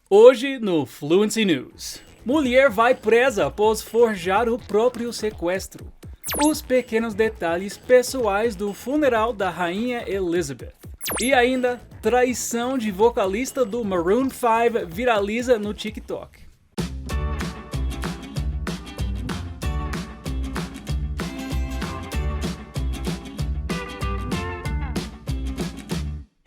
Hoje no Fluency News. Mulher vai presa após forjar o próprio sequestro. Os pequenos detalhes pessoais do funeral da rainha Elizabeth. E ainda, traição de vocalista do Maroon 5 viraliza no TikTok.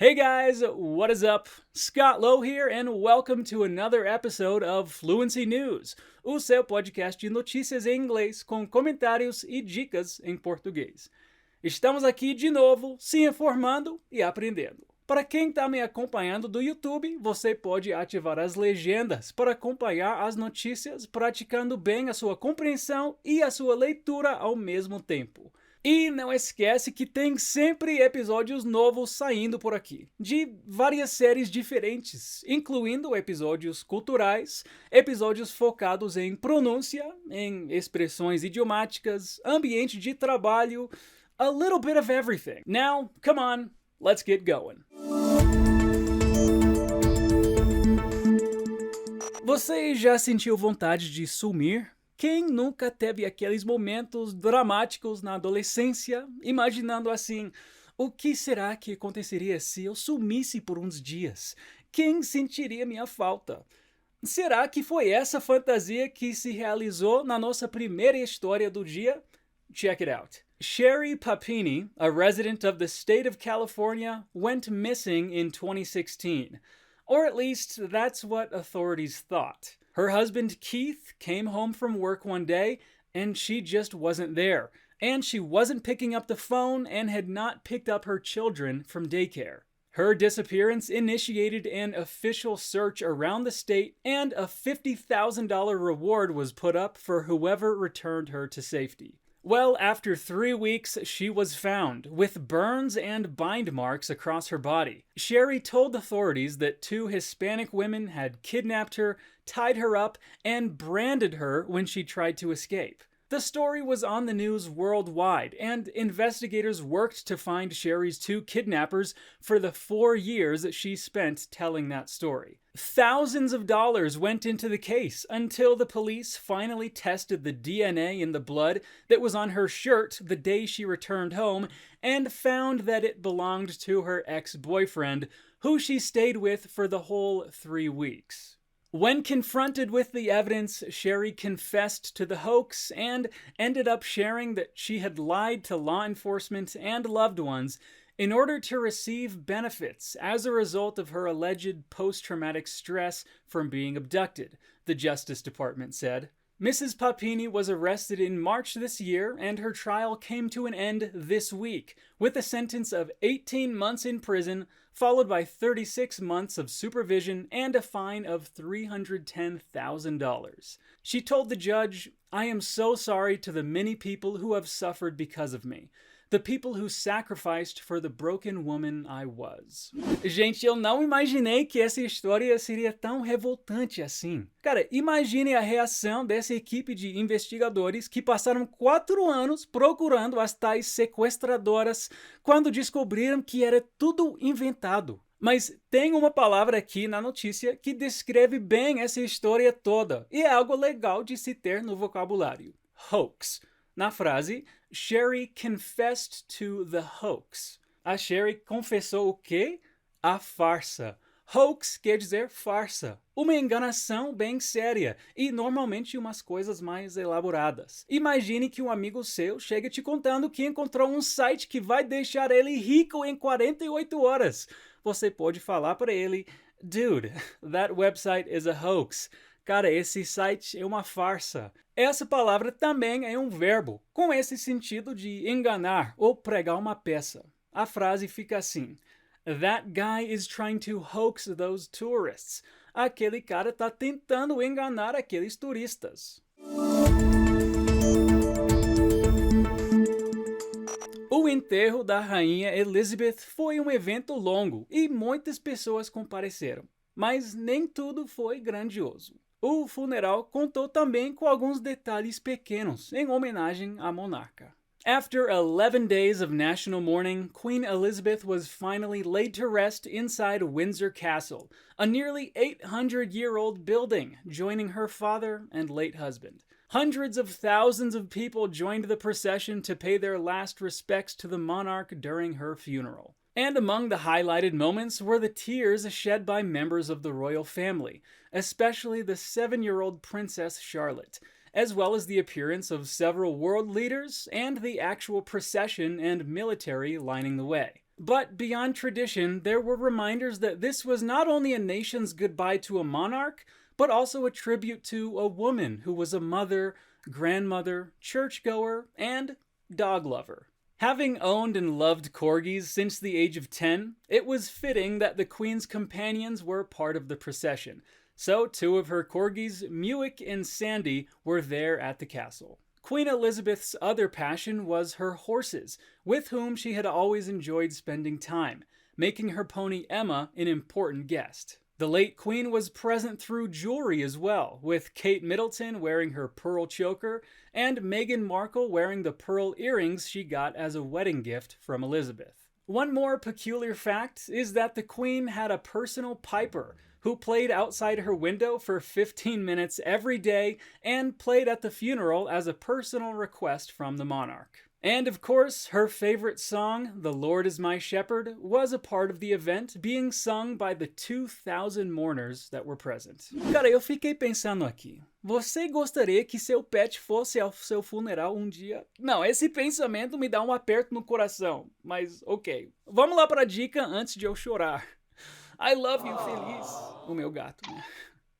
Hey guys, what is up? Scott Lowe here and welcome to another episode of Fluency News, o seu podcast de notícias em inglês com comentários e dicas em português. Estamos aqui de novo, se informando e aprendendo. Para quem está me acompanhando do YouTube, você pode ativar as legendas para acompanhar as notícias, praticando bem a sua compreensão e a sua leitura ao mesmo tempo. E não esquece que tem sempre episódios novos saindo por aqui, de várias séries diferentes, incluindo episódios culturais, episódios focados em pronúncia, em expressões idiomáticas, ambiente de trabalho, a little bit of everything. Now, come on, let's get going. Você já sentiu vontade de sumir? Quem nunca teve aqueles momentos dramáticos na adolescência, imaginando assim, o que será que aconteceria se eu sumisse por uns dias? Quem sentiria minha falta? Será que foi essa fantasia que se realizou na nossa primeira história do dia? Check it out. Sherry Papini, a resident of the state of California, went missing in 2016. Or at least, that's what authorities thought. Her husband, Keith, came home from work one day, and she just wasn't there. And she wasn't picking up the phone and had not picked up her children from daycare. Her disappearance initiated an official search around the state, and a $50,000 reward was put up for whoever returned her to safety. Well, after 3 weeks, she was found, with burns and bind marks across her body. Sherry told authorities that 2 Hispanic women had kidnapped her, tied her up, and branded her when she tried to escape. The story was on the news worldwide, and investigators worked to find Sherry's 2 kidnappers for the 4 years she spent telling that story. Thousands of dollars went into the case until the police finally tested the DNA in the blood that was on her shirt the day she returned home and found that it belonged to her ex-boyfriend, who she stayed with for the whole 3 weeks. When confronted with the evidence, Sherry confessed to the hoax and ended up sharing that she had lied to law enforcement and loved ones in order to receive benefits as a result of her alleged post-traumatic stress from being abducted, the Justice Department said. Mrs. Papini was arrested in March this year, and her trial came to an end this week, with a sentence of 18 months in prison, followed by 36 months of supervision and a fine of $310,000. She told the judge, "I am so sorry to the many people who have suffered because of me. The people who sacrificed for the broken woman I was." Gente, eu não imaginei que essa história seria tão revoltante assim. Cara, imagine a reação dessa equipe de investigadores que passaram 4 anos procurando as tais sequestradoras quando descobriram que era tudo inventado. Mas tem uma palavra aqui na notícia que descreve bem essa história toda e é algo legal de se ter no vocabulário. Hoax. Na frase, Sherry confessed to the hoax. A Sherry confessou o quê? A farsa. Hoax quer dizer farsa. Uma enganação bem séria e normalmente umas coisas mais elaboradas. Imagine que um amigo seu chega te contando que encontrou um site que vai deixar ele rico em 48 horas. Você pode falar para ele, "Dude, that website is a hoax." Cara, esse site é uma farsa. Essa palavra também é um verbo, com esse sentido de enganar ou pregar uma peça. A frase fica assim: "That guy is trying to hoax those tourists." Aquele cara está tentando enganar aqueles turistas. O enterro da rainha Elizabeth foi um evento longo e muitas pessoas compareceram, mas nem tudo foi grandioso. O funeral contou também com alguns detalhes pequenos em homenagem à monarca. After 11 days of national mourning, Queen Elizabeth was finally laid to rest inside Windsor Castle, a nearly 800-year-old building, joining her father and late husband. Hundreds of thousands of people joined the procession to pay their last respects to the monarch during her funeral. And among the highlighted moments were the tears shed by members of the royal family, especially the 7-year-old Princess Charlotte, as well as the appearance of several world leaders and the actual procession and military lining the way. But beyond tradition, there were reminders that this was not only a nation's goodbye to a monarch, but also a tribute to a woman who was a mother, grandmother, churchgoer, and dog lover. Having owned and loved corgis since the age of 10, it was fitting that the Queen's companions were part of the procession. So 2 of her corgis, Muick and Sandy, were there at the castle. Queen Elizabeth's other passion was her horses, with whom she had always enjoyed spending time, making her pony Emma an important guest. The late Queen was present through jewelry as well, with Kate Middleton wearing her pearl choker and Meghan Markle wearing the pearl earrings she got as a wedding gift from Elizabeth. One more peculiar fact is that the Queen had a personal piper who played outside her window for 15 minutes every day and played at the funeral as a personal request from the monarch. And of course, her favorite song, "The Lord is My Shepherd," was a part of the event, being sung by the 2,000 mourners that were present. Cara, eu fiquei pensando aqui. Você gostaria que seu pet fosse ao seu funeral um dia? Não, esse pensamento me dá um aperto no coração, mas ok. Vamos lá para a dica antes de eu chorar. I love you, feliz. O meu gato, né?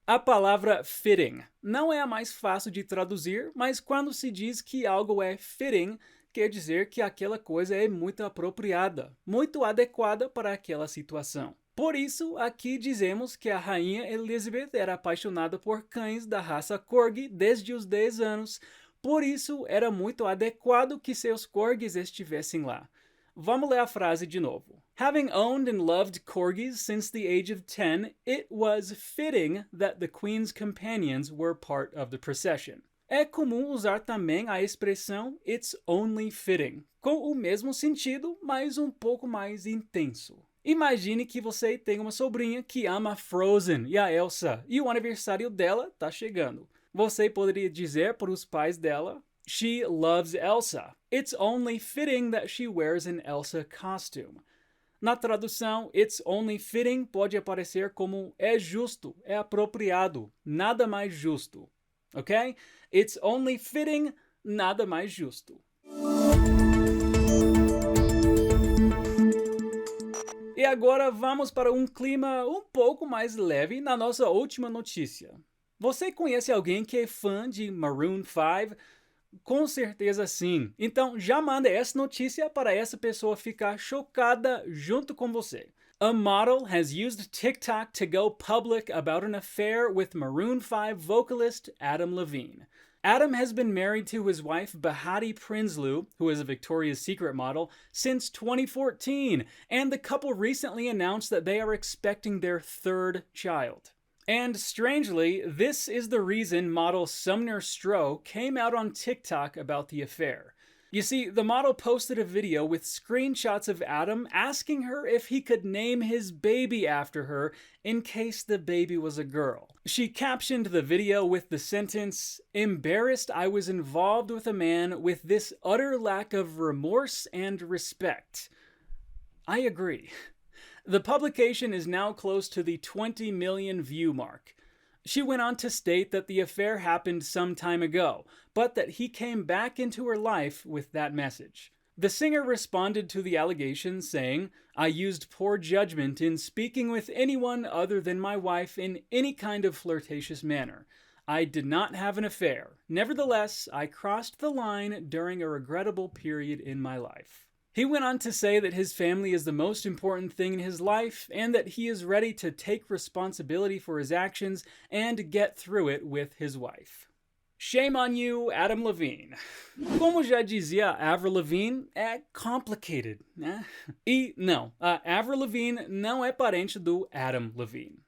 A palavra fitting não é a mais fácil de traduzir, mas quando se diz que algo é fitting, quer dizer que aquela coisa é muito apropriada, muito adequada para aquela situação. Por isso, aqui dizemos que a rainha Elizabeth era apaixonada por cães da raça Corgi desde os 10 anos, por isso era muito adequado que seus corgis estivessem lá. Vamos ler a frase de novo. Having owned and loved corgis since the age of 10, it was fitting that the Queen's companions were part of the procession. É comum usar também a expressão "it's only fitting", com o mesmo sentido, mas um pouco mais intenso. Imagine que você tem uma sobrinha que ama Frozen e a Elsa, e o aniversário dela está chegando. Você poderia dizer para os pais dela: "She loves Elsa. It's only fitting that she wears an Elsa costume." Na tradução, "it's only fitting" pode aparecer como "é justo, é apropriado, nada mais justo." Ok? It's only fitting, nada mais justo. E agora vamos para um clima um pouco mais leve na nossa última notícia. Você conhece alguém que é fã de Maroon 5? Com certeza sim. Então já manda essa notícia para essa pessoa ficar chocada junto com você. A model has used TikTok to go public about an affair with Maroon 5 vocalist Adam Levine. Adam has been married to his wife Bahati Prinsloo, who is a Victoria's Secret model, since 2014, and the couple recently announced that they are expecting their 3rd child. And strangely, this is the reason model Sumner Stroh came out on TikTok about the affair. You see, the model posted a video with screenshots of Adam asking her if he could name his baby after her in case the baby was a girl. She captioned the video with the sentence, "Embarrassed I was involved with a man with this utter lack of remorse and respect." I agree. The publication is now close to the 20 million view mark. She went on to state that the affair happened some time ago, but that he came back into her life with that message. The singer responded to the allegations saying, "I used poor judgment in speaking with anyone other than my wife in any kind of flirtatious manner. I did not have an affair. Nevertheless, I crossed the line during a regrettable period in my life." He went on to say that his family is the most important thing in his life and that he is ready to take responsibility for his actions and get through it with his wife. Shame on you, Adam Levine. Como já dizia Avril Lavigne, é complicated, né? E não, a Avril Lavigne não é parente do Adam Levine.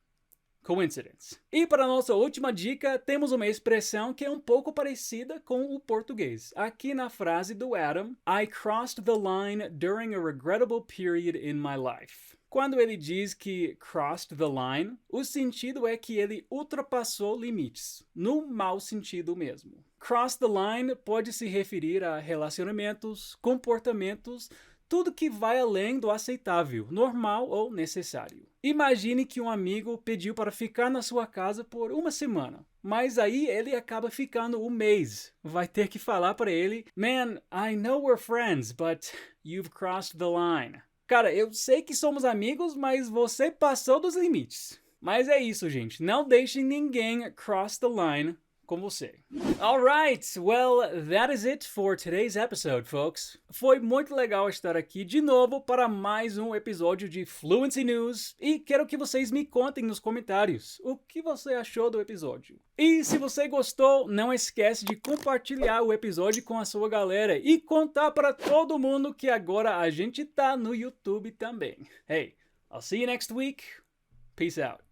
coincidence. E para a nossa última dica, temos uma expressão que é um pouco parecida com o português. Aqui na frase do Adam, I crossed the line during a regrettable period in my life. Quando ele diz que crossed the line, o sentido é que ele ultrapassou limites, no mau sentido mesmo. Cross the line pode se referir a relacionamentos, comportamentos, tudo que vai além do aceitável, normal ou necessário. Imagine que um amigo pediu para ficar na sua casa por uma semana, mas aí ele acaba ficando um mês. Vai ter que falar para ele, Man, I know we're friends, but you've crossed the line. Cara, eu sei que somos amigos, mas você passou dos limites. Mas é isso, gente. Não deixe ninguém cross the line com você. Alright, well, that is it for today's episode, folks. Foi muito legal estar aqui de novo para mais um episódio de Fluency News e quero que vocês me contem nos comentários o que você achou do episódio. E se você gostou, não esquece de compartilhar o episódio com a sua galera e contar para todo mundo que agora a gente tá no YouTube também. Hey, I'll see you next week. Peace out.